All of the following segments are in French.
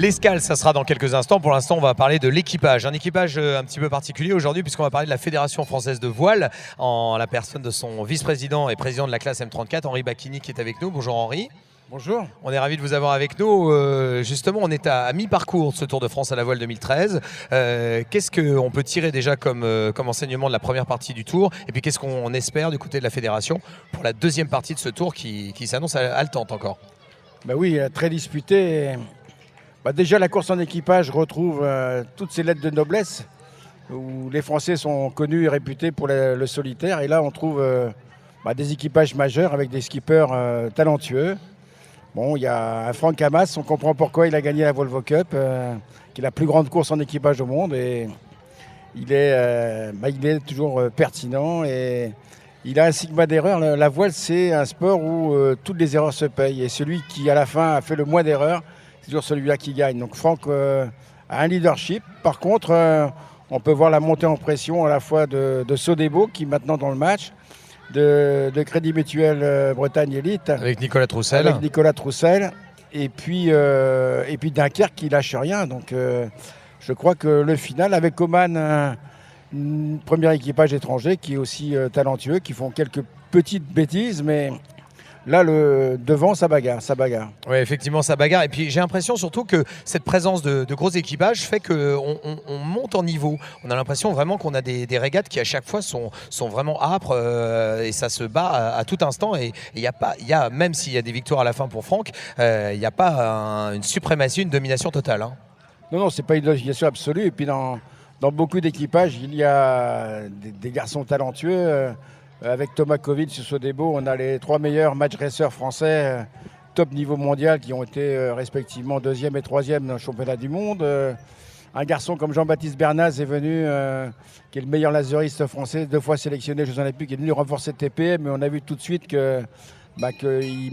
L'escale, ça sera dans quelques instants. Pour l'instant, on va parler de l'équipage. Un équipage un petit peu particulier aujourd'hui, puisqu'on va parler de la Fédération française de voile, en la personne de son vice-président et président de la classe M34, Henri Bacchini, qui est avec nous. Bonjour Henri. Bonjour. On est ravis de vous avoir avec nous. Justement, on est à mi-parcours de ce Tour de France à la voile 2013. Qu'est-ce qu'on peut tirer déjà comme enseignement de la première partie du Tour? Et puis qu'est-ce qu'on espère du côté de la Fédération pour la deuxième partie de ce Tour qui s'annonce haletante encore? Bah oui, très disputé. Déjà, la course en équipage retrouve toutes ses lettres de noblesse, où les Français sont connus et réputés pour le solitaire. Et là, on trouve des équipages majeurs avec des skippers talentueux. Bon, il y a un Franck Hamas, on comprend pourquoi il a gagné la Volvo Cup, qui est la plus grande course en équipage au monde. Et il est toujours pertinent et il a un sigma d'erreur. La voile, c'est un sport où toutes les erreurs se payent. Et celui qui, à la fin, a fait le moins d'erreurs, c'est toujours celui-là qui gagne. Donc Franck a un leadership. Par contre, on peut voir la montée en pression à la fois de Sodebo, qui est maintenant dans le match, de Crédit Mutuel Bretagne Elite. Avec Nicolas Troussel. Et puis Dunkerque qui lâche rien. Donc je crois que le final, avec Oman, un premier équipage étranger qui est aussi talentueux, qui font quelques petites bêtises, mais là, devant, ça bagarre. Oui, effectivement, ça bagarre. Et puis, j'ai l'impression surtout que cette présence de gros équipages fait qu'on monte en niveau. On a l'impression vraiment qu'on a des régates qui, à chaque fois, sont vraiment âpres et ça se bat à tout instant. Et même s'il y a des victoires à la fin pour Franck, il n'y a pas une suprématie, une domination totale. Hein. Non, c'est pas une domination absolue. Et puis, dans beaucoup d'équipages, il y a des garçons talentueux. Avec Thomas Covid sur Sodebo, on a les 3 meilleurs match racers français top niveau mondial qui ont été respectivement 2e et 3e dans le championnat du monde. Un garçon comme Jean-Baptiste Bernaz est venu, qui est le meilleur laseriste français, 2 fois sélectionné aux Jeux Olympiques, qui est venu renforcer le TPM, mais on a vu tout de suite qu'il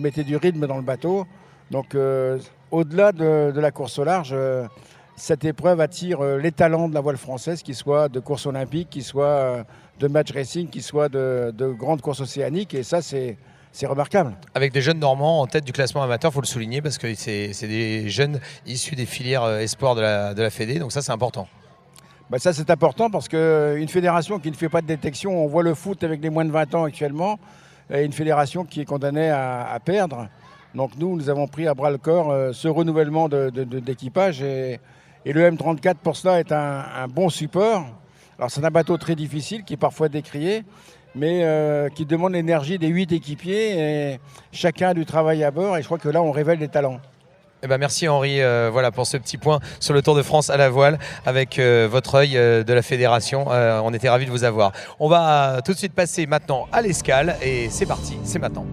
mettait du rythme dans le bateau. Donc au-delà de la course au large, cette épreuve attire les talents de la voile française, qu'ils soient de course olympique, qu'ils soient de match racing, qu'ils soient de grandes courses océaniques. Et ça, c'est remarquable. Avec des jeunes Normands en tête du classement amateur, il faut le souligner, parce que c'est des jeunes issus des filières espoirs de la Fédé. Donc ça, c'est important. Ça, c'est important parce qu'une fédération qui ne fait pas de détection, on voit le foot avec les moins de 20 ans actuellement, et une fédération qui est condamnée à perdre. Donc nous avons pris à bras le corps ce renouvellement d'équipage. Et le M34, pour cela, est un bon support. Alors, c'est un bateau très difficile, qui est parfois décrié, mais qui demande l'énergie des 8 équipiers. Et chacun a du travail à bord. Et je crois que là, on révèle des talents. Merci Henri pour ce petit point sur le Tour de France à la voile avec votre œil de la fédération. On était ravis de vous avoir. On va tout de suite passer maintenant à l'escale. Et c'est parti, c'est maintenant.